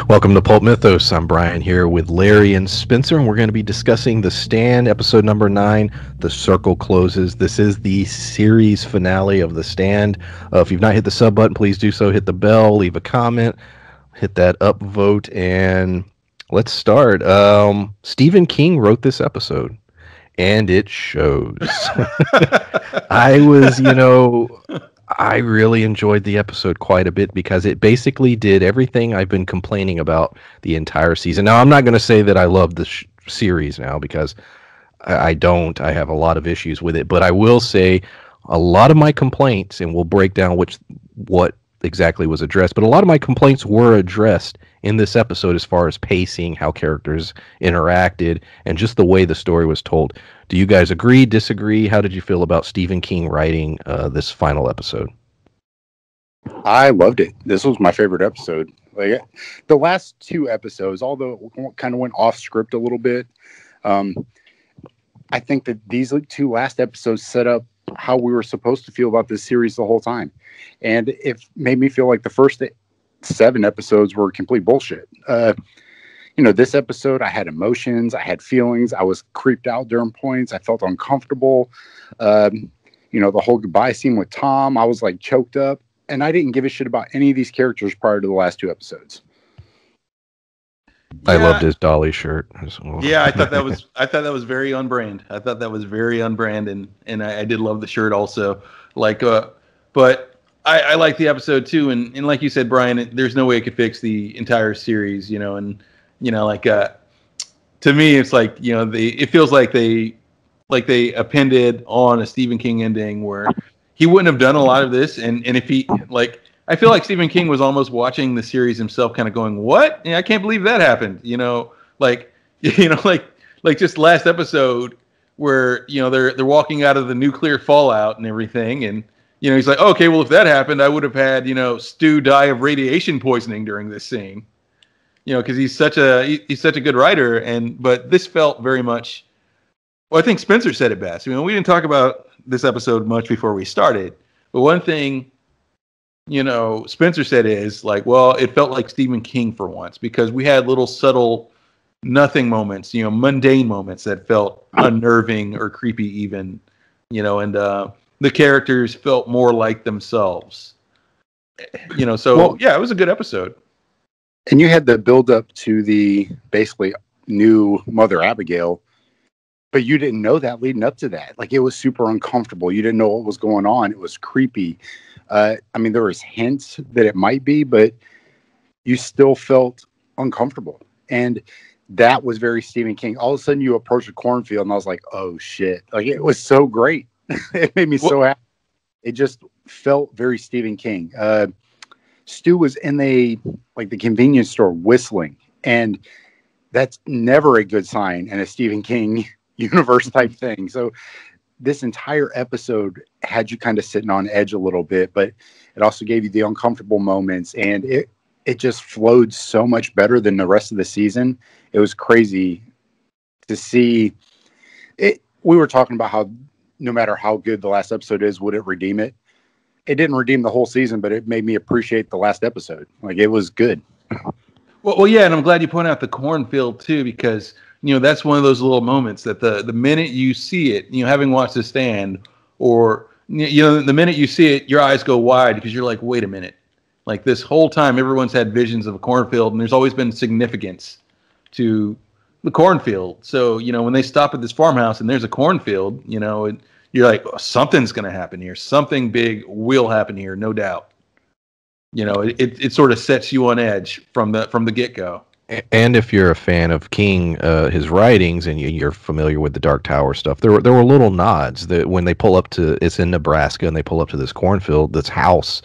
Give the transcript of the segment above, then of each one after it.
Welcome to Pulp Mythos. I'm Brian here with Larry and Spencer, and we're going to be discussing The Stand, episode number 9, The Circle Closes. This is the series finale of The Stand. If you've not hit the sub button, please do so. Hit the bell, leave a comment, hit that up vote, and let's start. Stephen King wrote this episode, and it shows. I really enjoyed the episode quite a bit because it basically did everything I've been complaining about the entire season. Now, I'm not going to say that I love the series now because I don't. I have a lot of issues with it. But I will say a lot of my complaints, and we'll break down what exactly was addressed, but a lot of my complaints were addressed in this episode as far as pacing, how characters interacted, and just the way the story was told. Do you guys agree, disagree? How did you feel about Stephen King writing this final episode? I loved it. This was my favorite episode. Like the last two episodes, although it kind of went off script a little bit, I think that these two last episodes set up how we were supposed to feel about this series the whole time. And it made me feel like the first 7 episodes were complete bullshit. This episode, I had emotions, I had feelings, I was creeped out during points, I felt uncomfortable. The whole goodbye scene with Tom, I was like choked up, and I didn't give a shit about any of these characters prior to the last 2 episodes. I loved his Dolly shirt as well. Yeah, I thought that was very on brand. I thought that was very on brand, and I did love the shirt also. But I like the episode too, and like you said, Brian, there's no way it could fix the entire series, to me, it's like, it feels like they appended on a Stephen King ending where he wouldn't have done a lot of this, and if he I feel like Stephen King was almost watching the series himself, kind of going, "What? I can't believe that happened." Like just last episode where they're walking out of the nuclear fallout and everything, and he's like, "Okay, well, if that happened, I would have had Stu die of radiation poisoning during this scene." Because he's such a good writer, but this felt very much. Well, I think Spencer said it best. We didn't talk about this episode much before we started, but one thing. Spencer said is it felt like Stephen King for once because we had little subtle nothing moments, mundane moments that felt unnerving or creepy even, and the characters felt more like themselves, it was a good episode. And you had the build up to the basically new Mother Abigail, but you didn't know that leading up to that. Like, it was super uncomfortable. You didn't know what was going on. It was creepy. There was hints that it might be, but you still felt uncomfortable. And that was very Stephen King. All of a sudden you approach a cornfield and I was like, oh shit. Like, it was so great. It made me so happy. It just felt very Stephen King. Stu was in the convenience store whistling, and that's never a good sign in a Stephen King universe type thing. So this entire episode had you kind of sitting on edge a little bit, but it also gave you the uncomfortable moments, and it just flowed so much better than the rest of the season. It was crazy to see it. We were talking about how no matter how good the last episode is, would it redeem it? It didn't redeem the whole season, but it made me appreciate the last episode. Like, it was good. Well, yeah, and I'm glad you pointed out the cornfield too, because that's one of those little moments that the minute you see it, having watched The Stand, or the minute you see it, your eyes go wide because you're like, wait a minute. Like, this whole time, everyone's had visions of a cornfield, and there's always been significance to the cornfield. So, when they stop at this farmhouse and there's a cornfield, you're like, oh, something's going to happen here. Something big will happen here, no doubt. It sort of sets you on edge from the get-go. And if you're a fan of King, his writings, and you're familiar with the Dark Tower stuff, there were little nods that when they pull up to, it's in Nebraska, and they pull up to this cornfield, this house,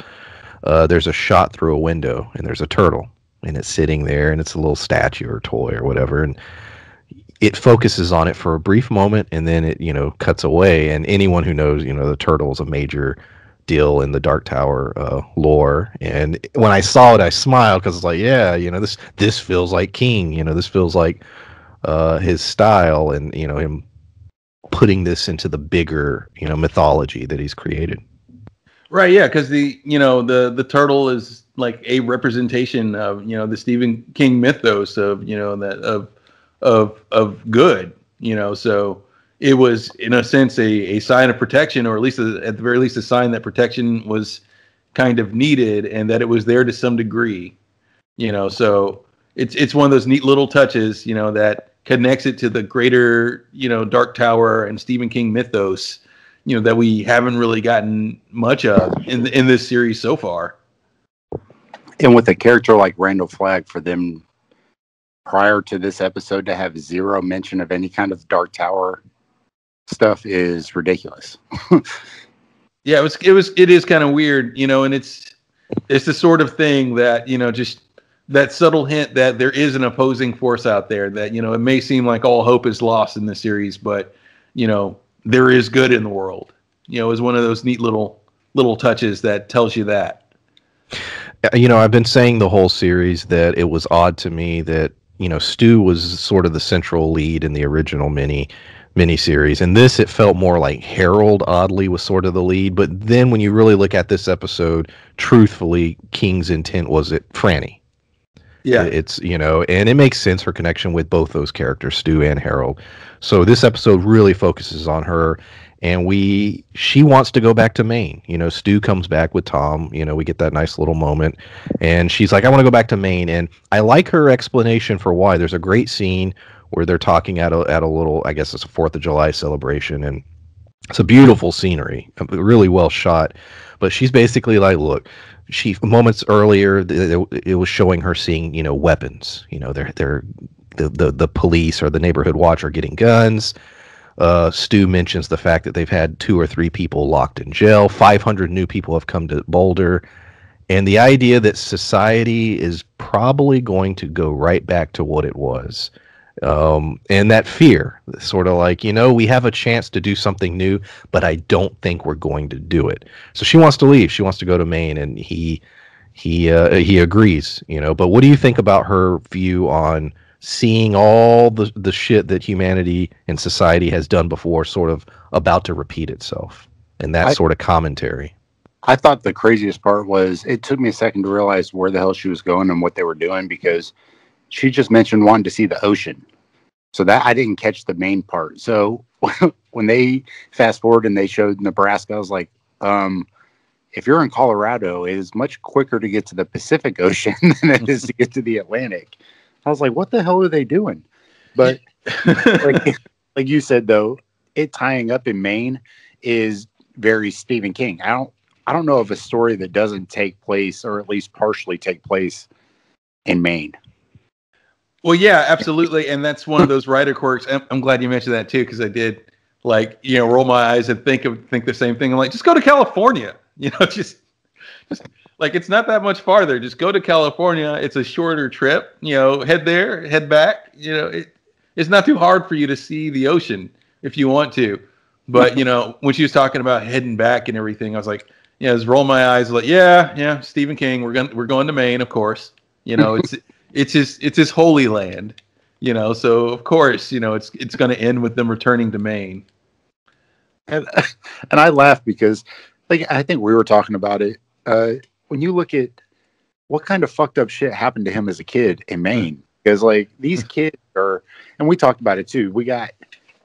there's a shot through a window, and there's a turtle, and it's sitting there, and it's a little statue or toy or whatever, and it focuses on it for a brief moment, and then it, cuts away, and anyone who knows, the turtle is a major deal in the Dark Tower lore. And when I saw it, I smiled because it's like, yeah, this feels like King. This feels like his style, and him putting this into the bigger mythology that he's created. Right, yeah, because the turtle is like a representation of, you know, the Stephen King mythos of, you know, that of good, you know. So it was, in a sense, a sign of protection, or at least at the very least a sign that protection was kind of needed and that it was there to some degree, you know. So it's one of those neat little touches, you know, that connects it to the greater, you know, Dark Tower and Stephen King mythos, you know, that we haven't really gotten much of in this series so far. And with a character like Randall Flagg, for them prior to this episode to have zero mention of any kind of Dark Tower stuff is ridiculous. Yeah, it is kind of weird, you know, and it's the sort of thing that, you know, just that subtle hint that there is an opposing force out there, that, you know, it may seem like all hope is lost in the series, but, you know, there is good in the world, you know, is one of those neat little touches that tells you that. You know, I've been saying the whole series that it was odd to me that, you know, Stu was sort of the central lead in the original miniseries, and this, it felt more like Harold, oddly, was sort of the lead. But then when you really look at this episode, truthfully, King's intent was it Franny. Yeah, it's, you know, and it makes sense, her connection with both those characters, Stu and Harold. So this episode really focuses on her, and she wants to go back to Maine. You know, Stu comes back with Tom. You know, we get that nice little moment, and she's like, I want to go back to Maine. And I like her explanation for why. There's a great scene where they're talking at a little, I guess it's a 4th of July celebration, and it's a beautiful scenery, really well shot. But she's basically like, look, she, moments earlier, it was showing her seeing, you know, weapons. You know, the police or the neighborhood watch are getting guns. Stu mentions the fact that they've had 2 or 3 people locked in jail. 500 new people have come to Boulder. And the idea that society is probably going to go right back to what it was. And that fear, sort of like, you know, we have a chance to do something new, but I don't think we're going to do it. So she wants to leave. She wants to go to Maine, and he agrees, you know. But what do you think about her view on seeing all the shit that humanity and society has done before sort of about to repeat itself, and that sort of commentary? I thought the craziest part was, it took me a second to realize where the hell she was going and what they were doing, because she just mentioned wanting to see the ocean. So that, I didn't catch the main part. So when they fast forward and they showed Nebraska, I was like, if you're in Colorado, it is much quicker to get to the Pacific Ocean than it is to get to the Atlantic. I was like, what the hell are they doing? But like you said, though, it tying up in Maine is very Stephen King. I don't know of a story that doesn't take place, or at least partially take place, in Maine. Well, yeah, absolutely. And that's one of those writer quirks. I'm glad you mentioned that too, because I did, like, you know, roll my eyes and think the same thing. I'm like, just go to California, you know, just like, it's not that much farther. Just go to California. It's a shorter trip, you know, head there, head back. You know, it's not too hard for you to see the ocean if you want to. But, you know, when she was talking about heading back and everything, I was like, yeah, just roll my eyes, like, yeah, Stephen King. We're going to Maine, of course. You know, it's his holy land, you know. So of course, you know, it's going to end with them returning to Maine. And I laugh because, like, I think we were talking about it. When you look at what kind of fucked up shit happened to him as a kid in Maine, because like these kids are, and we talked about it too.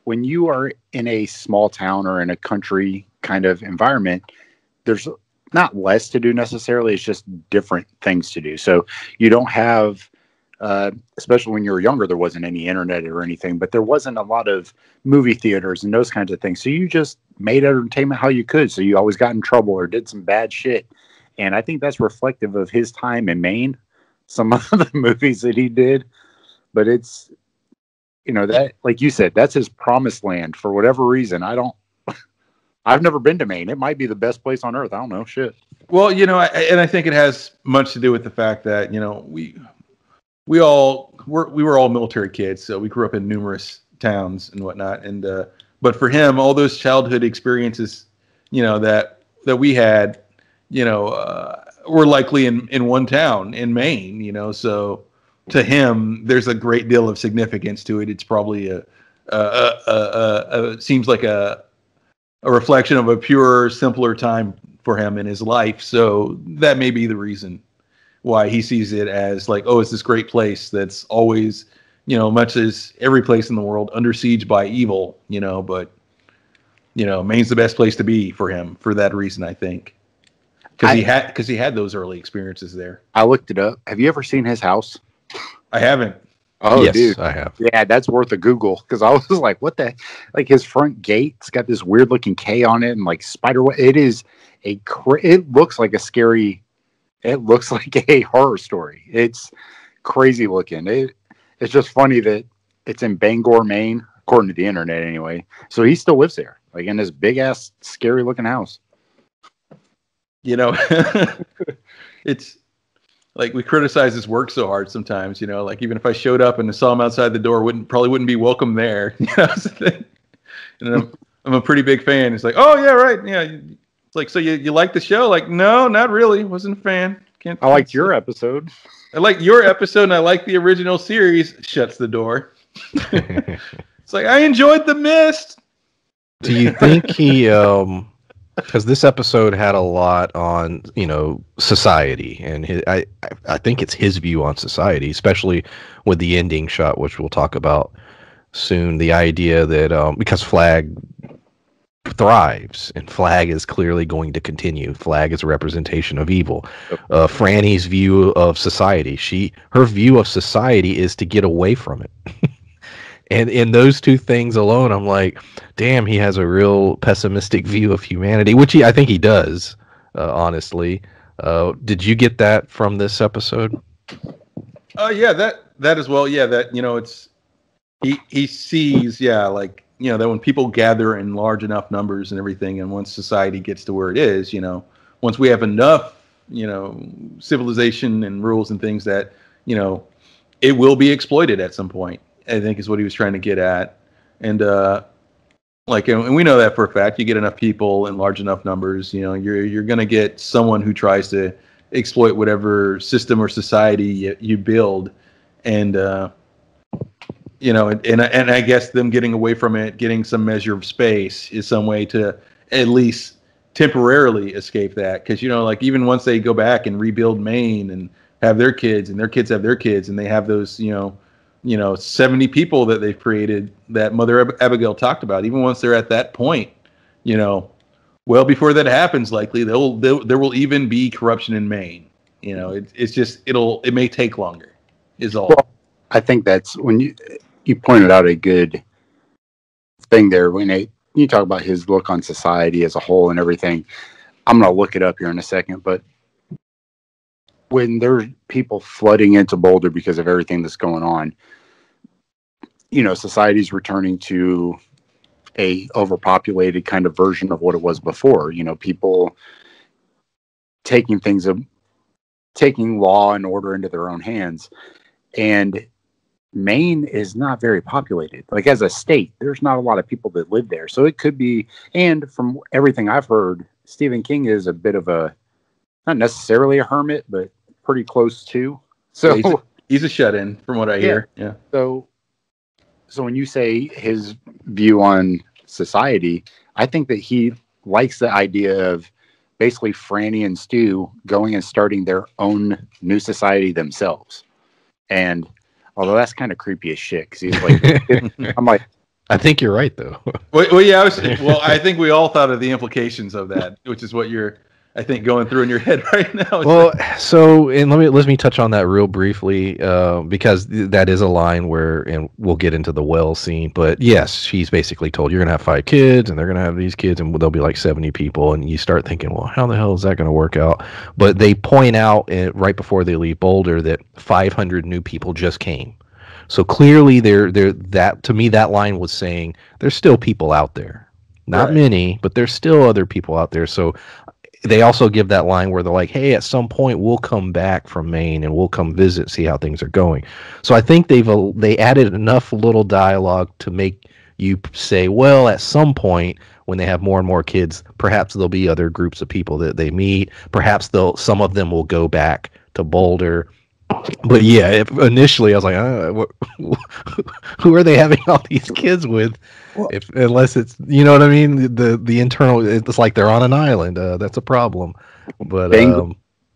When you are in a small town or in a country kind of environment, there's not less to do necessarily. It's just different things to do. So you don't have, especially when you were younger, there wasn't any internet or anything, but there wasn't a lot of movie theaters and those kinds of things. So you just made entertainment how you could. So you always got in trouble or did some bad shit. And I think that's reflective of his time in Maine, some of the movies that he did. But it's, you know, that, like you said, that's his promised land for whatever reason. I've never been to Maine. It might be the best place on earth. I don't know. Shit. Well, you know, I think it has much to do with the fact that, you know, we were all military kids, so we grew up in numerous towns and whatnot. And but for him, all those childhood experiences, you know, that we had, you know, were likely in one town in Maine. You know, so to him, there's a great deal of significance to it. It's probably seems like a reflection of a purer, simpler time for him in his life. So that may be the reason. why he sees it as like, oh, it's this great place that's always, much as every place in the world, under siege by evil, but, Maine's the best place to be for him for that reason, I think. Because he had those early experiences there. I looked it up. Have you ever seen his house? I haven't. Oh, yes, dude. I have. Yeah, that's worth a Google, because I was like, what the, like his front gate's got this weird looking K on it and like spider web. It is it looks like a horror story. It's crazy looking. It's just funny that it's in Bangor, Maine, according to the internet anyway. So he still lives there, like in this big ass scary looking house. It's like we criticize his work so hard sometimes, like even if I showed up and saw him outside the door, probably wouldn't be welcome there. And I'm a pretty big fan. It's like, oh yeah, right. Yeah. It's like, so you like the show? Like, no, not really. Wasn't a fan. I liked your episode. I like your episode and I like the original series. Shuts the door. It's like, I enjoyed The Mist. Do you think he because this episode had a lot on society, and I think it's his view on society, especially with the ending shot, which we'll talk about soon. The idea that because Flag thrives and Flag is clearly going to continue. Flag is a representation of evil. Franny's view of society, her view of society is to get away from it. And in those two things alone, I'm like, damn, he has a real pessimistic view of humanity, which I think he does, honestly. Did you get that from this episode? Yeah, that as well. Yeah, that, it's, he sees, like, that when people gather in large enough numbers and everything, and once society gets to where it is, once we have enough, civilization and rules and things that, it will be exploited at some point, I think is what he was trying to get at. And and we know that for a fact. You get enough people in large enough numbers, you're going to get someone who tries to exploit whatever system or society you build. And and I guess them getting away from it, getting some measure of space, is some way to at least temporarily escape that. Because like even once they go back and rebuild Maine and have their kids, and their kids have their kids, and they have those 70 people that they've created that Mother Abigail talked about. Even once they're at that point, well before that happens, likely there will even be corruption in Maine. It's just it may take longer. Is all. Well, I think that's when you pointed out a good thing there when you talk about his look on society as a whole and everything. I'm going to look it up here in a second, but when there are people flooding into Boulder because of everything that's going on, society's returning to a overpopulated kind of version of what it was before. People taking law and order into their own hands. And Maine is not very populated. Like as a state, there's not a lot of people that live there. So it could be, and from everything I've heard, Stephen King is a bit of not necessarily a hermit, but pretty close to. So he's a shut-in from what I hear. Yeah. So when you say his view on society, I think that he likes the idea of basically Franny and Stu going and starting their own new society themselves. And although that's kind of creepy as shit, because he's like, I'm like, I think you're right though. Well, yeah. I think we all thought of the implications of that, which is what you're, I think, going through in your head right now. Well, so and let me touch on that real briefly, because that is a line where, and we'll get into the well scene. But yes, she's basically told you're gonna have 5 kids, and they're gonna have these kids, and there'll be like 70 people, and you start thinking, well, how the hell is that gonna work out? But they point out right before they leave Boulder that 500 new people just came. So clearly, that to me that line was saying there's still people out there, not many, but there's still other people out there. So they also give that line where they're like, hey, at some point we'll come back from Maine and we'll come visit, see how things are going. So I think they added enough little dialogue to make you say, well, at some point when they have more and more kids, perhaps there'll be other groups of people that they meet. Perhaps some of them will go back to Boulder. But yeah, initially I was like, who are they having all these kids with? Unless it's, you know what I mean? The internal, it's like they're on an island. That's a problem. But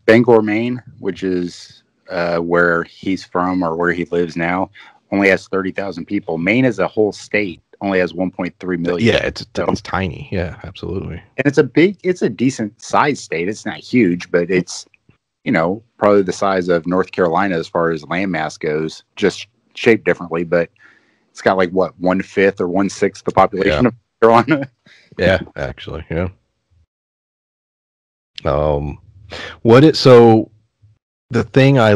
Bangor, Maine, which is where he's from or where he lives now, only has 30,000 people. Maine as a whole state only has 1.3 million. Yeah, it's tiny. Yeah, absolutely. And it's a decent sized state. It's not huge, but it's, probably the size of North Carolina as far as landmass goes, just shaped differently. But it's got like what, 1/5 or 1/6 the population of Carolina. Yeah, actually, yeah. So the thing I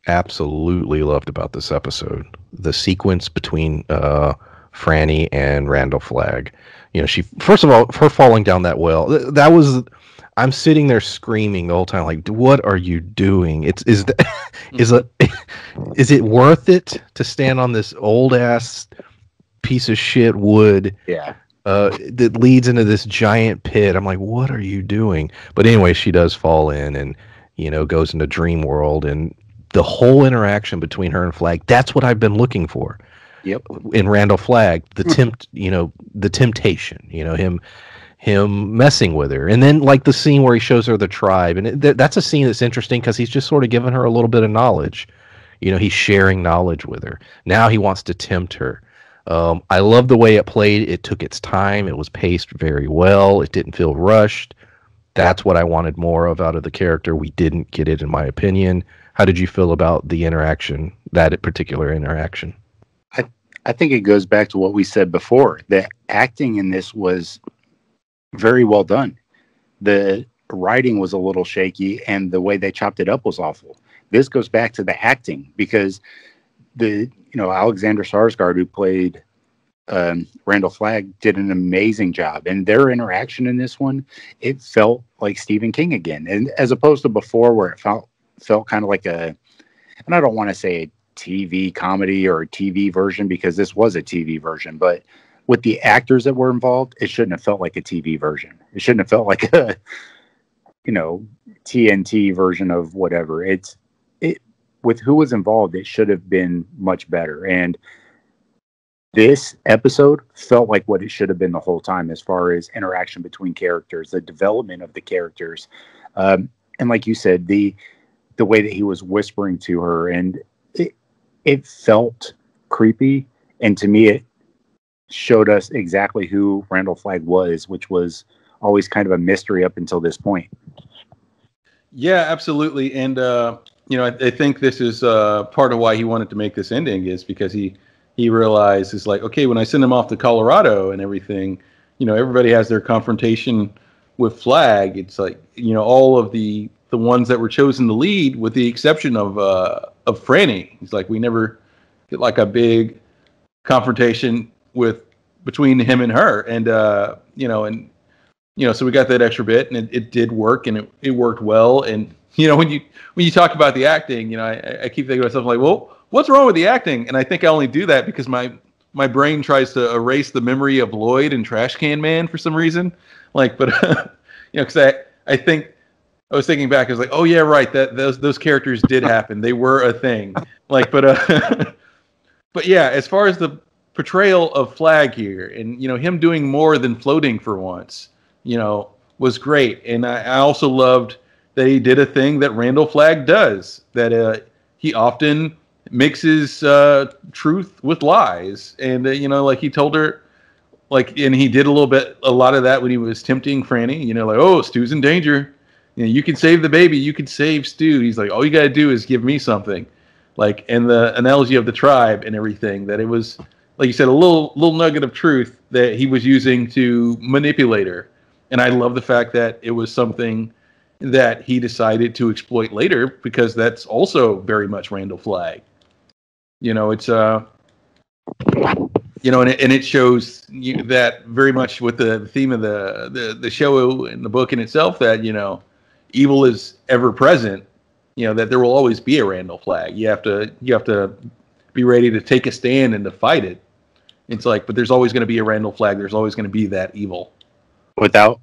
absolutely loved about this episode, the sequence between Franny and Randall Flagg. She, first of all, her falling down that well, that was, I'm sitting there screaming the whole time, like, what are you doing? Is it worth it to stand on this old ass piece of shit wood? Yeah. That leads into this giant pit. I'm like, what are you doing? But anyway, she does fall in and, goes into dream world, and the whole interaction between her and Flagg, that's what I've been looking for. Yep. In Randall Flagg, the temptation, him messing with her. And then like the scene where he shows her the tribe, and that's a scene that's interesting because he's just sort of giving her a little bit of knowledge. He's sharing knowledge with her. Now he wants to tempt her. I love the way it played. It took its time. It was paced very well. It didn't feel rushed. That's what I wanted more of out of the character. We didn't get it, in my opinion. How did you feel about the interaction, that particular interaction? I think it goes back to what we said before. The acting in this was very well done. The writing was a little shaky, and the way they chopped it up was awful. This goes back to the acting, because Alexander Skarsgård, who played Randall Flagg, did an amazing job, and their interaction in this one, it felt like Stephen King again, and as opposed to before where it felt kind of like and I don't want to say a TV comedy or a TV version, because this was a TV version, but with the actors that were involved, it shouldn't have felt like a TV version. It shouldn't have felt like a TNT version of whatever. With who was involved, it should have been much better. And this episode felt like what it should have been the whole time, as far as interaction between characters, the development of the characters. And like you said, the way that he was whispering to her, and it felt creepy. And to me, it showed us exactly who Randall Flagg was, which was always kind of a mystery up until this point. Yeah, absolutely. And, I think this is part of why he wanted to make this ending, is because he realized, it's like, okay, when I send him off to Colorado and everything, everybody has their confrontation with Flagg. It's like, all of the ones that were chosen to lead, with the exception of Franny. He's like, we never get like a big confrontation between him and her. And, so we got that extra bit, and it did work, and it worked well. And, when you talk about the acting, I keep thinking to myself, like, well, what's wrong with the acting? And I think I only do that because my brain tries to erase the memory of Lloyd and Trash Can Man for some reason. Like, but, because I think I was thinking back, I was like, oh yeah, right. That those characters did happen. They were a thing. Like, but yeah, as far as the portrayal of Flagg here, and, him doing more than floating for once, was great. And I also loved that he did a thing that Randall Flagg does, that he often mixes truth with lies. And, like he told her, like, and he did a lot of that when he was tempting Franny, like, oh, Stu's in danger. You can save the baby. You can save Stu. He's like, all you got to do is give me something. Like, and the analogy of the tribe and everything, that it was, like you said, a little nugget of truth that he was using to manipulate her. And I love the fact that it was something that he decided to exploit later, because that's also very much Randall Flagg. It's and it shows that very much with the theme of the show and the book in itself, that evil is ever present. That there will always be a Randall Flagg. You have to be ready to take a stand and to fight it. It's like, but there's always going to be a Randall Flagg. There's always going to be that evil. Without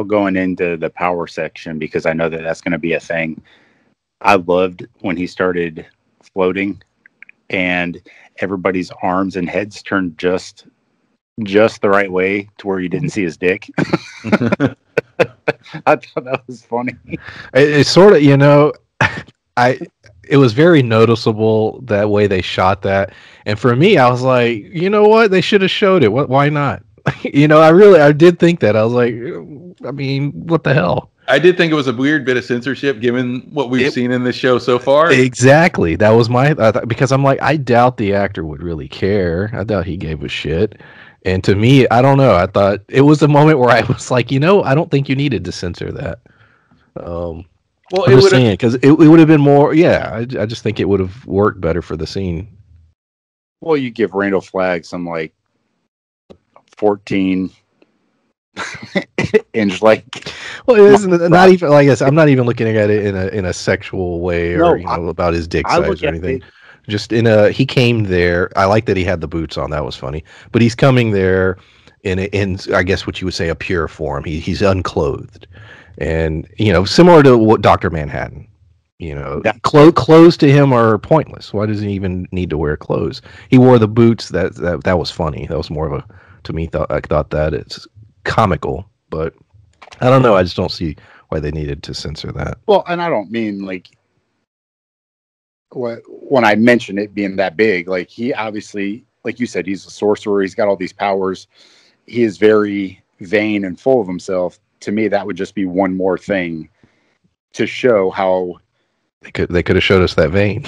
going into the power section, because I know that that's going to be a thing. I loved when he started floating and everybody's arms and heads turned just the right way to where you didn't see his dick. I thought that was funny. It's sort of, I it was very noticeable that way they shot that, and for me, I was like, you know what, they should have showed it. Why not? I did think that. I was like, I mean, what the hell? I did think it was a weird bit of censorship given what we've seen in this show so far. Exactly. That was because I'm like, I doubt the actor would really care. I doubt he gave a shit. And to me, I don't know. I thought it was a moment where I was like, I don't think you needed to censor that. Well, I'm just saying, because it would have been more. Yeah, I just think it would have worked better for the scene. Well, you give Randall Flagg some like 14 inch like. Well, it isn't not even like I said, I'm not even looking at it in a sexual way or about his dick size or anything. Just he came there. I like that he had the boots on. That was funny. But he's coming there in I guess what you would say a pure form. He's unclothed, and similar to what Dr. Manhattan. Clothes to him are pointless. Why does he even need to wear clothes? He wore the boots. That was funny. That was more of to me. I thought that it's comical, but I don't know. I just don't see why they needed to censor that. Well, and I don't mean like when I mention it being that big. Like he obviously, like you said, he's a sorcerer. He's got all these powers. He is very vain and full of himself. To me, that would just be one more thing to show how they could have showed us that vein.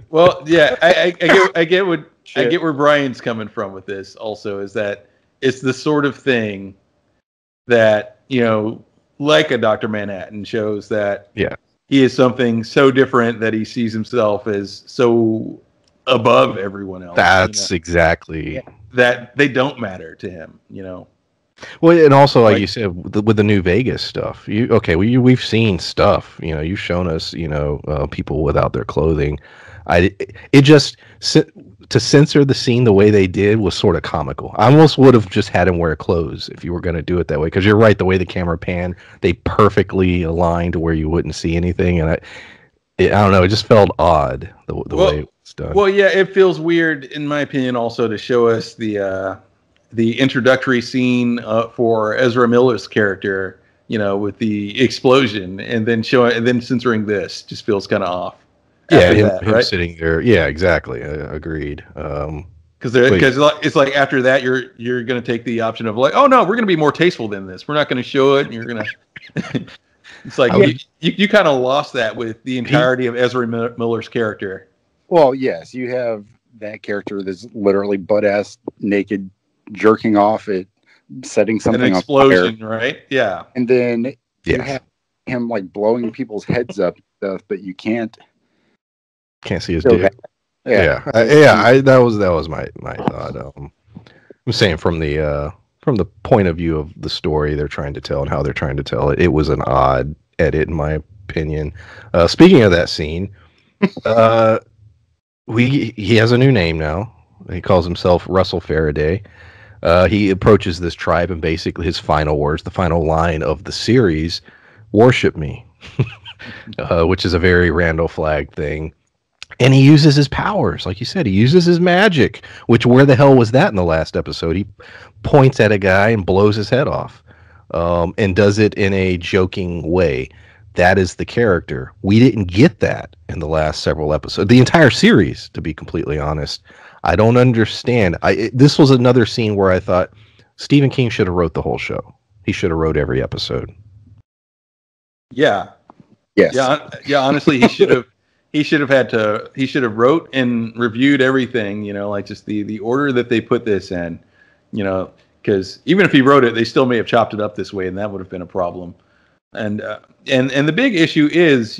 well, yeah, I get where Brian's coming from with this. Also, is that it's the sort of thing that like a Dr. Manhattan shows that he is something so different that he sees himself as so above everyone else. That's exactly that they don't matter to him. Well, and also, like you said, with the New Vegas stuff, we've seen stuff. You've shown us, people without their clothing. To censor the scene the way they did was sort of comical. I almost would have just had him wear clothes if you were going to do it that way. Because you're right, the way the camera panned, they perfectly aligned to where you wouldn't see anything, and I don't know, it just felt odd the way it was done. Well, yeah, it feels weird, in my opinion, also to show us the introductory scene for Ezra Miller's character, with the explosion, and then censoring this just feels kind of off. Yeah, him sitting there. Yeah, exactly. Agreed. Because it's like after that you're going to take the option of like, oh no, we're going to be more tasteful than this. We're not going to show it, and you're going to. It's like you kind of lost that with the entirety of Ezra Miller's character. Well, yes, you have that character that's literally butt-ass naked, jerking off at setting something an explosion, on fire. Right? Yeah. And then you have him like blowing people's heads up and stuff, but you can't see his dick. That was my thought. I'm saying from the point of view of the story they're trying to tell and how they're trying to tell it, it was an odd edit in my opinion. Speaking of that scene, he has a new name now. He calls himself Russell Faraday. He approaches this tribe and basically his final words, the final line of the series, "Worship me," which is a very Randall Flagg thing. And he uses his powers, like you said. He uses his magic, which where the hell was that in the last episode? He points at a guy and blows his head off, and does it in a joking way. That is the character. We didn't get that in the last several episodes. The entire series, to be completely honest. I don't understand. This was another scene where I thought Stephen King should have wrote the whole show. He should have wrote every episode. Yeah. Yes. Yeah. Honestly, he should have. He should have wrote and reviewed everything, like just the order that they put this in, because even if he wrote it, they still may have chopped it up this way, and that would have been a problem. And the big issue is,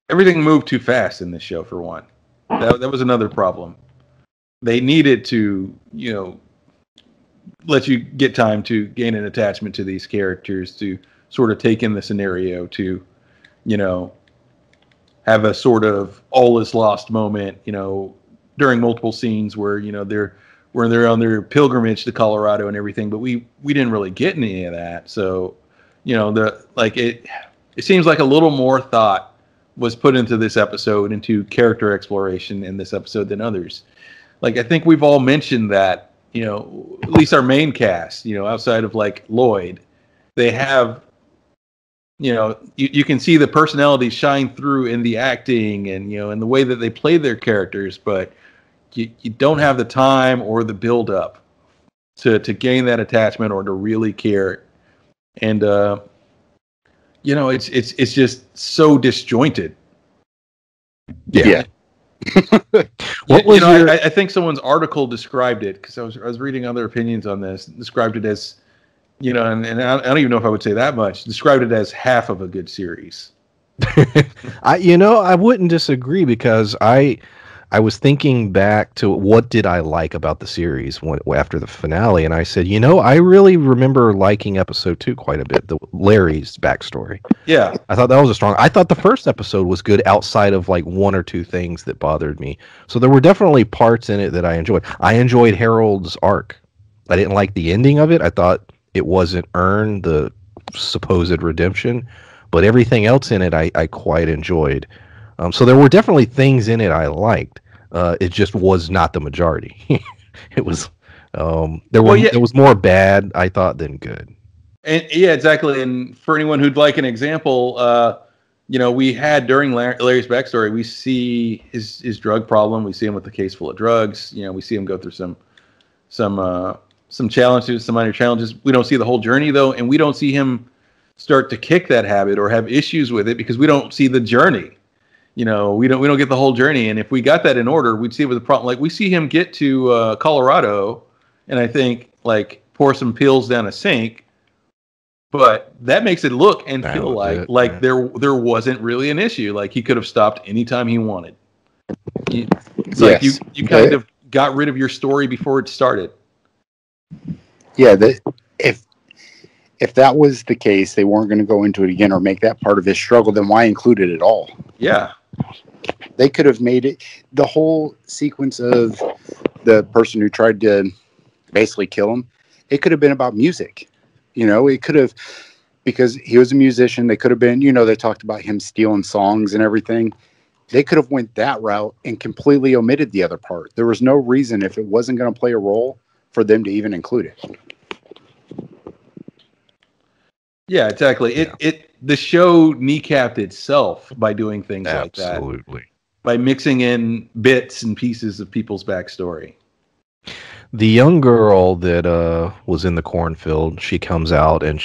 everything moved too fast in this show, for one. That was another problem. They needed to, let you get time to gain an attachment to these characters, to sort of take in the scenario, to have a sort of all is lost moment, during multiple scenes where, they're on their pilgrimage to Colorado and everything, but we didn't really get any of that. So, it seems like a little more thought was put into this episode, into character exploration in this episode than others. Like, I think we've all mentioned that you know, at least our main cast, you know, outside of like Lloyd, they have, you know, you can see the personalities shine through in the acting and, you know, in the way that they play their characters, but you don't have the time or the build up to gain that attachment or to really care. And, you know, it's just so disjointed. Yeah. What was your... I think someone's article described it, because I was reading other opinions on this, described it as, you know, and I don't even know if I would say that much, described it as half of a good series. I wouldn't disagree, because I was thinking back to what did I like about the series after the finale, and I said, I really remember liking episode 2 quite a bit, the Larry's backstory. Yeah. I thought that was I thought the first episode was good outside of like one or two things that bothered me. So there were definitely parts in it that I enjoyed. I enjoyed Harold's arc. I didn't like the ending of it. I thought it wasn't earned, the supposed redemption, but everything else in it I quite enjoyed. So there were definitely things in it I liked. It just was not the majority. It was there was more bad, I thought, than good. And yeah, exactly. And for anyone who'd like an example, we had during Larry's backstory, we see his drug problem. We see him with a case full of drugs. You know, we see him go through some challenges, some minor challenges. We don't see the whole journey though, and we don't see him start to kick that habit or have issues with it because we don't see the journey. You know, we don't get the whole journey. And if we got that in order, we'd see it with a problem. Like we see him get to Colorado, and I think like pour some pills down a sink. But that makes it look and feel like there wasn't really an issue. Like he could have stopped anytime he wanted. It's like you kind of got rid of your story before it started. Yeah, if that was the case, they weren't going to go into it again or make that part of his struggle, then why include it at all? Yeah. They could have made it the whole sequence of the person who tried to basically kill him. It could have been about music. You know, it could have, because he was a musician. They could have been, they talked about him stealing songs and everything. They could have went that route and completely omitted the other part. There was no reason, if it wasn't going to play a role, for them to even include it. Yeah, exactly. The show kneecapped itself by doing things like that. Absolutely. By mixing in bits and pieces of people's backstory. The young girl that was in the cornfield, she comes out and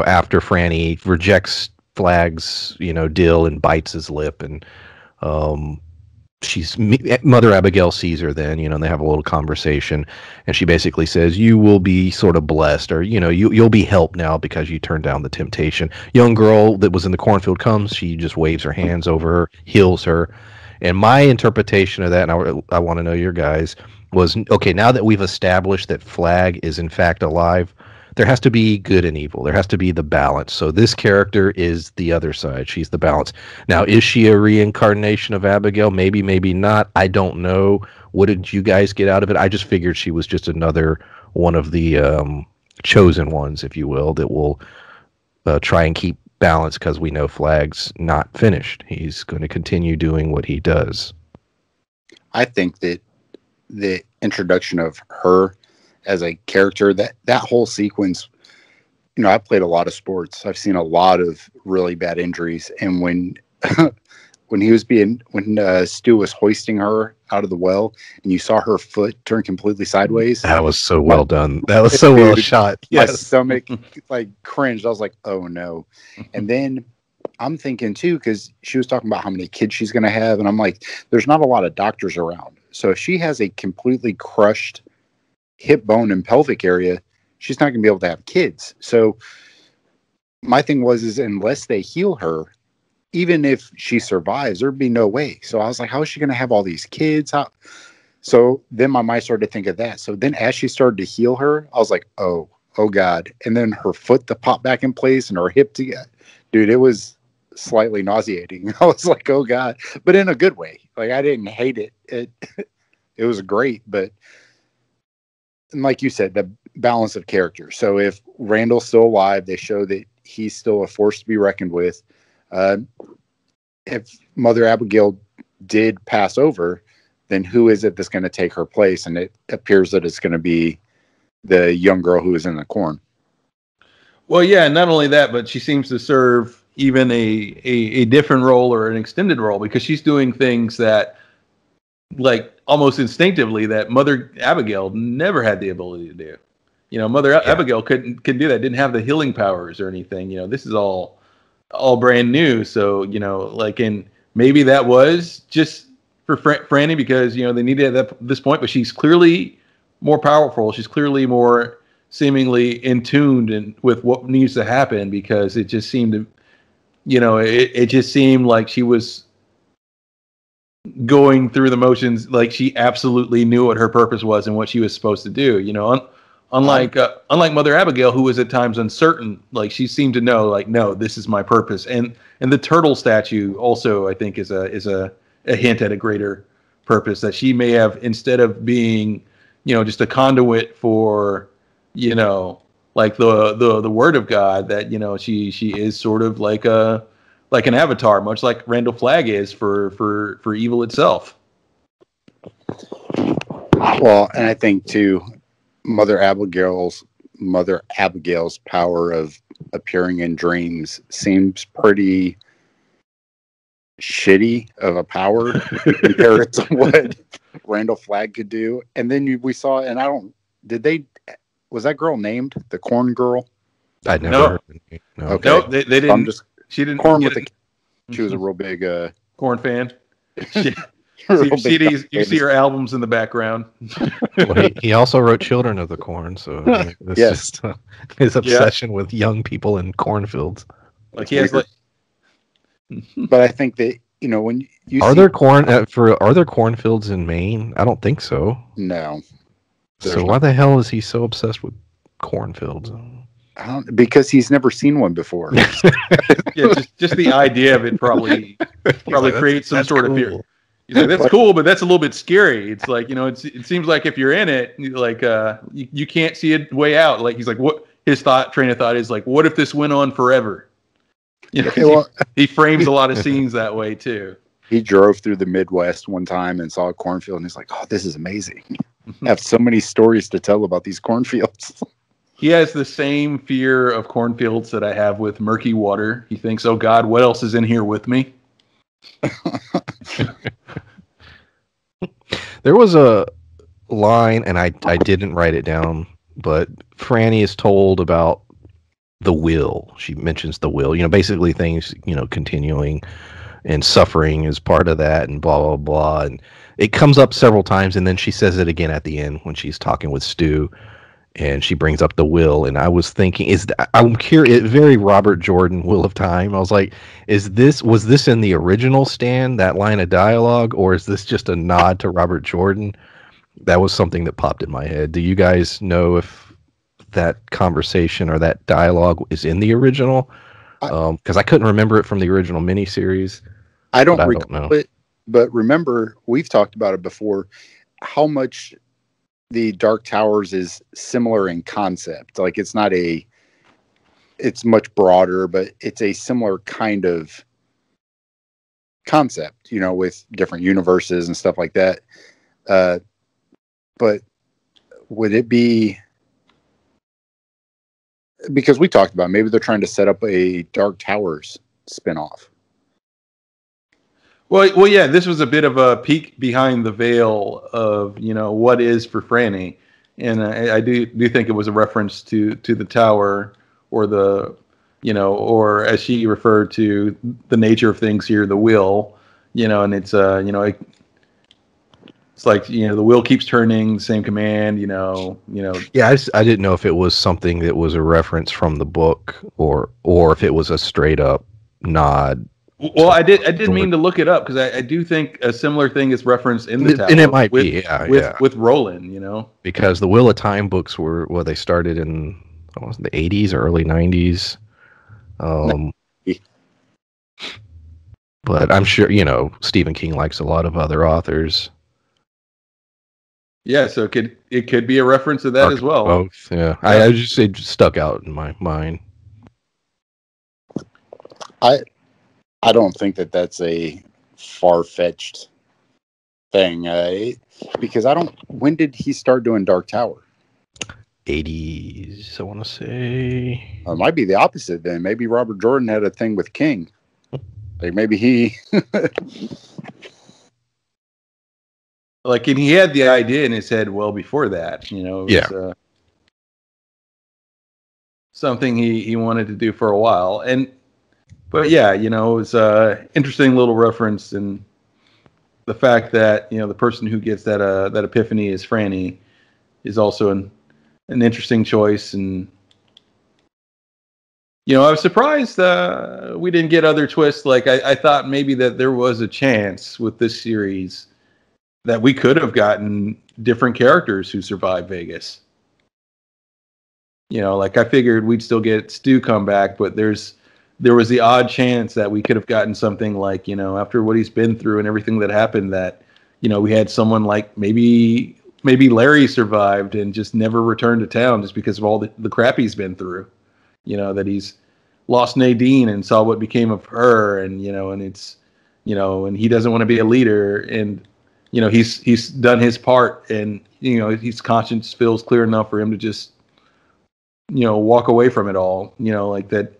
after Franny rejects Flag's deal and bites his lip, and Mother Abigail sees her then, and they have a little conversation, and she basically says, you will be sort of blessed, or you'll be helped now because you turned down the temptation. Young girl that was in the cornfield comes, she just waves her hands over her, heals her, and my interpretation of that, and I want to know your guys, was, okay, now that we've established that Flag is in fact alive, there has to be good and evil. There has to be the balance. So this character is the other side. She's the balance. Now, is she a reincarnation of Abigail? Maybe, maybe not. I don't know. What did you guys get out of it? I just figured she was just another one of the chosen ones, if you will, that will try and keep balance, because we know Flag's not finished. He's going to continue doing what he does. I think that the introduction of her as a character, that whole sequence, I played a lot of sports. I've seen a lot of really bad injuries. And when Stu was hoisting her out of the well and you saw her foot turn completely sideways. That was so well done. That was so well shot. Yes. My stomach cringed. I was like, oh no. And then I'm thinking too, because she was talking about how many kids she's going to have. And I'm like, there's not a lot of doctors around. So if she has a completely crushed hip bone and pelvic area, she's not going to be able to have kids. So my thing is unless they heal her, even if she survives, there'd be no way. So I was like, how is she going to have all these kids? So then my mind started to think of that. So then as she started to heal her, I was like, oh God. And then her foot to pop back in place and her hip to get, dude, it was slightly nauseating. I was like, oh God, but in a good way. Like I didn't hate it. It was great, but and like you said, the balance of character. So if Randall's still alive, they show that he's still a force to be reckoned with. If Mother Abigail did pass over, then who is it that's going to take her place? And it appears that it's going to be the young girl who was in the corn. Well, yeah, not only that, but she seems to serve even a different role or an extended role because she's doing things that, like, almost instinctively that Mother Abigail never had the ability to do. You know, Mother Abigail couldn't do that. Didn't have the healing powers or anything. You know, this is all brand new. So, you know, like, and maybe that was just for Franny because, you know, they needed it at this point, but she's clearly more powerful. She's clearly more seemingly in tuned and with what needs to happen because it just seemed to, you know, it just seemed like she was going through the motions, like she absolutely knew what her purpose was and what she was supposed to do. You know, unlike Mother Abigail, who was at times uncertain, like she seemed to know, like, no, this is my purpose. And the turtle statue also, I think, is a hint at a greater purpose that she may have, instead of being, you know, just a conduit for, you know, like the word of God, that, you know, she is sort of like an avatar, much like Randall Flagg is for evil itself. Well, and I think too, Mother Abigail's power of appearing in dreams seems pretty shitty of a power compared to what Randall Flagg could do. And then we saw, and was that girl named the Corn Girl? I never heard it. No. Okay. No, they didn't. She didn't. Corn with she was a real big Corn fan. You see her albums in the background. Well, he also wrote Children of the Corn, so it's just his obsession with young people in cornfields. Like he has like. But I think that, you know, when you are there cornfields in Maine? I don't think so. No. So why the hell is he so obsessed with cornfields? Because he's never seen one before. Yeah, just the idea of it probably creates some sort of fear. He's like, that's cool, but that's a little bit scary. It's like, you know, it seems like if you're in it, like you can't see a way out. Like he's like, what his train of thought is like, what if this went on forever? You know, he frames a lot of scenes that way too. He drove through the Midwest one time and saw a cornfield, and he's like, "Oh, this is amazing! I have so many stories to tell about these cornfields." He has the same fear of cornfields that I have with murky water. He thinks, "Oh God, what else is in here with me?" There was a line, and I didn't write it down, but Franny is told about the will. She mentions the will. You know, basically things, you know, continuing and suffering is part of that, and blah blah blah. And it comes up several times, and then she says it again at the end when she's talking with Stu. And she brings up the will, and I was thinking, I'm curious, very Robert Jordan, Will of Time. I was like, was this in the original Stan, that line of dialogue, or is this just a nod to Robert Jordan? That was something that popped in my head. Do you guys know if that conversation or that dialogue is in the original? Because I couldn't remember it from the original miniseries. I don't recall it, but remember, we've talked about it before, how much the Dark Towers is similar in concept. Like it's much broader, but it's a similar kind of concept, you know, with different universes and stuff like that. But would it be, because we talked about maybe they're trying to set up a Dark Towers spinoff. Well, yeah. This was a bit of a peek behind the veil of, you know, what is for Franny, and I do think it was a reference to the tower, or the, you know, or as she referred to the nature of things here, the will, you know, and it's you know, it's like, you know, the wheel keeps turning, same command, you know. Yeah, I didn't know if it was something that was a reference from the book, or if it was a straight up nod. Well, I did mean to look it up, because I do think a similar thing is referenced in the tower, and it might be, with Roland, you know, because the Wheel of Time books were, well, they started in the 80s or early 90s. But I'm sure, you know, Stephen King likes a lot of other authors. Yeah, so it could be a reference to that as well. Both, yeah. I just, it just stuck out in my mind. I don't think that that's a far-fetched thing, because when did he start doing Dark Tower? 80s, I want to say. It might be the opposite then. Maybe Robert Jordan had a thing with King. Like maybe he. Like, and he had the idea in his head well before that. You know, it was, something he wanted to do for a while. But yeah, you know, it was a interesting little reference, and the fact that, you know, the person who gets that epiphany is Franny is also an interesting choice. And you know, I was surprised we didn't get other twists. Like I thought maybe that there was a chance with this series that we could have gotten different characters who survived Vegas. You know, like I figured we'd still get Stu come back, but there was the odd chance that we could have gotten something like, you know, after what he's been through and everything that happened, that, you know, we had someone like maybe Larry survived and just never returned to town just because of all the crap he's been through. You know, that he's lost Nadine and saw what became of her, and, you know, and it's, you know, and he doesn't want to be a leader, and, you know, he's done his part, and, you know, his conscience feels clear enough for him to just, you know, walk away from it all, you know, like that.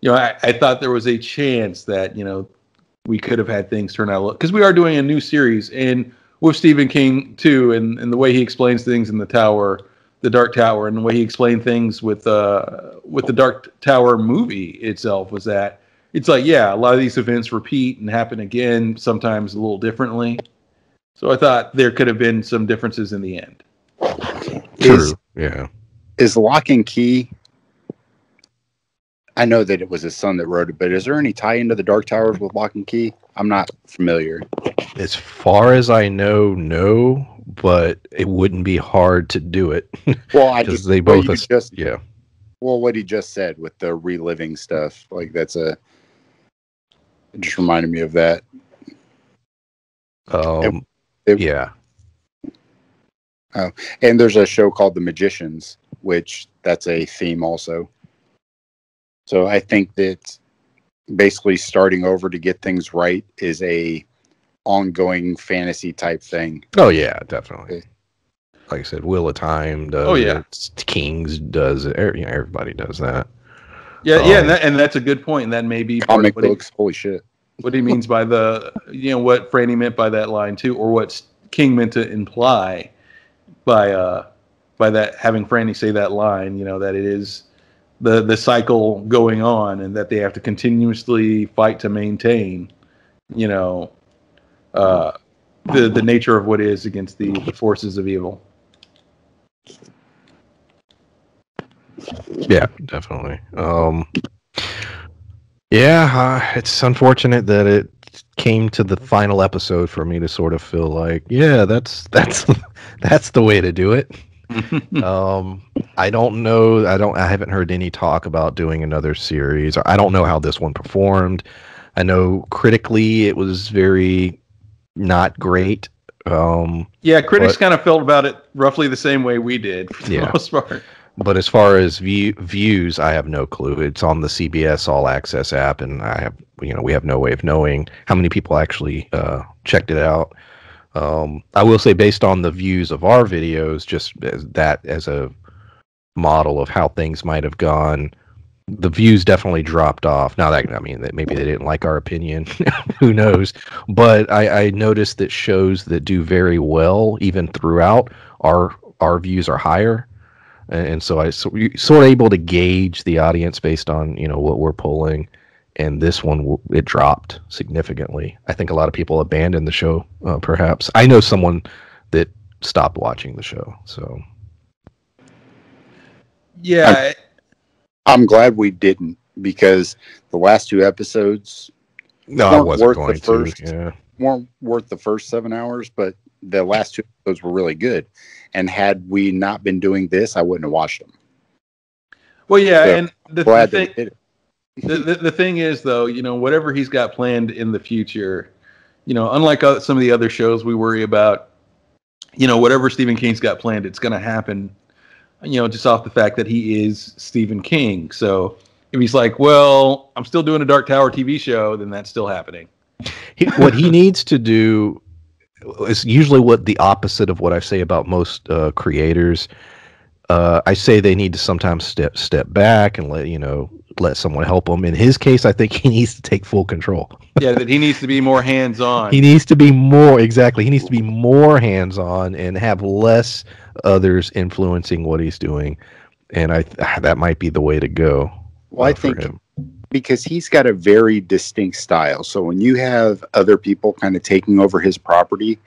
You know, I thought there was a chance that, you know, we could have had things turn out, because we are doing a new series, and with Stephen King too, and the way he explains things in the Dark Tower, and the way he explained things with the Dark Tower movie itself, was that it's like, yeah, a lot of these events repeat and happen again, sometimes a little differently. So I thought there could have been some differences in the end. True. Yeah. Is Lock and Key? I know that it was his son that wrote it, but is there any tie into the Dark Towers with Lock and Key? I'm not familiar. As far as I know, no, but it wouldn't be hard to do it. Well, because they both yeah. Well, what he just said with the reliving stuff, like it just reminded me of that. Yeah. Oh, and there's a show called The Magicians, which that's a theme also. So I think that basically starting over to get things right is a ongoing fantasy type thing. Oh yeah, definitely. Like I said, Wheel of Time does. Oh yeah, Kings does it. You know, everybody does that. Yeah, and that's a good point. And that may be comic books. Holy shit! What he means by what Franny meant by that line too, or what King meant to imply by that, having Franny say that line. You know, that it is the cycle going on, and that they have to continuously fight to maintain, you know, the nature of what is against the forces of evil. Yeah, definitely. It's unfortunate that it came to the final episode for me to sort of feel like, yeah, that's the way to do it. I don't know. I haven't heard any talk about doing another series. I don't know how this one performed. I know critically it was very not great. Critics kind of felt about it roughly the same way we did for the most part. But as far as views, I have no clue. It's on the CBS All Access app, and we have no way of knowing how many people actually checked it out. I will say, based on the views of our videos, just as a model of how things might have gone, the views definitely dropped off. Now that maybe they didn't like our opinion, who knows? But I noticed that shows that do very well, even throughout, our views are higher, and so you're sort of able to gauge the audience based on what we're pulling. And this one, it dropped significantly. I think a lot of people abandoned the show, perhaps. I know someone that stopped watching the show. So, yeah. I'm glad we didn't, because the last two episodes weren't worth the first 7 hours, but the last two episodes were really good. And had we not been doing this, I wouldn't have watched them. Well, yeah, so, and the thing is, though, whatever he's got planned in the future, unlike some of the other shows we worry about, whatever Stephen King's got planned, it's going to happen, just off the fact that he is Stephen King. So if he's like, well, I'm still doing a Dark Tower TV show, then that's still happening. What he needs to do, it's usually what the opposite of what I say about most creators. I say they need to sometimes step back and let someone help them. In his case, I think he needs to take full control. Yeah, that he needs to be more hands-on. He needs to be more exactly. He needs to be more hands-on and have less others influencing what he's doing. And that might be the way to go. Well, I think because he's got a very distinct style. So when you have other people kind of taking over his property,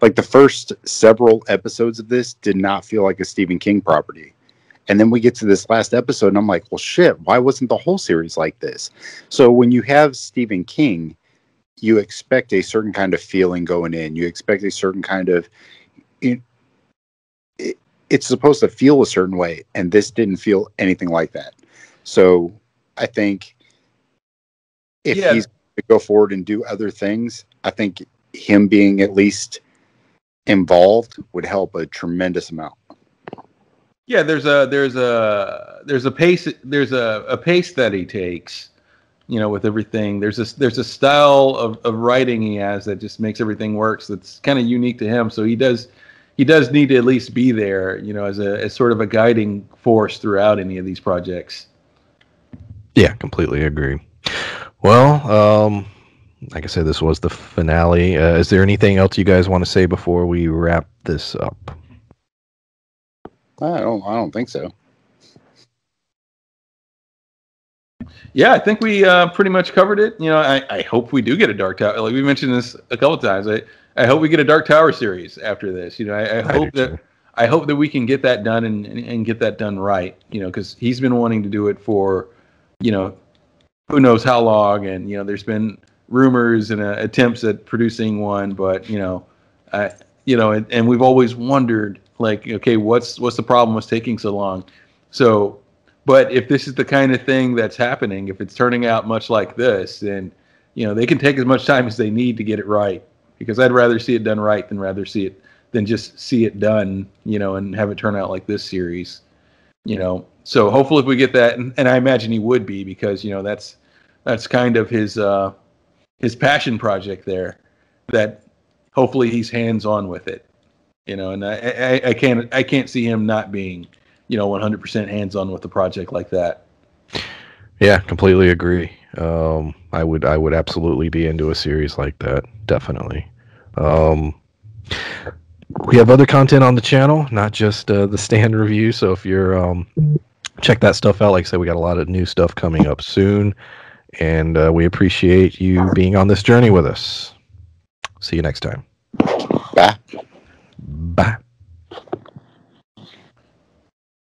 like the first several episodes of this did not feel like a Stephen King property. And then we get to this last episode and I'm like, well, shit, why wasn't the whole series like this? So when you have Stephen King, you expect a certain kind of feeling going in. You expect a certain kind of, it's supposed to feel a certain way. And this didn't feel anything like that. So I think if he's going to go forward and do other things, I think him being at least involved would help a tremendous amount. Yeah, there's a pace that he takes, with everything. There's a style of writing he has that just makes everything work. So that's kind of unique to him. So he does need to at least be there, as sort of a guiding force throughout any of these projects. Yeah, completely agree. Well, like I said, this was the finale. Is there anything else you guys want to say before we wrap this up? I don't think so. Yeah, I think we pretty much covered it. I hope we do get a Dark Tower. Like we mentioned this a couple of times. I hope we get a Dark Tower series after this. I hope that we can get that done and get that done right. Because he's been wanting to do it for, who knows how long. And there's been rumors and attempts at producing one, but and we've always wondered, like, okay, what's the problem? What's taking so long? So, but if this is the kind of thing that's happening, if it's turning out much like this, then they can take as much time as they need to get it right. Because I'd rather see it done right than just see it done, and have it turn out like this series. So hopefully if we get that, and I imagine he would be, because that's kind of his passion project there, that hopefully he's hands-on with it, and I can't see him not being, 100% hands-on with a project like that. Yeah, completely agree. I would absolutely be into a series like that. Definitely. We have other content on the channel, not just the stand review. So if you're check that stuff out. Like I said, we got a lot of new stuff coming up soon, and we appreciate you being on this journey with us. See you next time. Bye. Bye.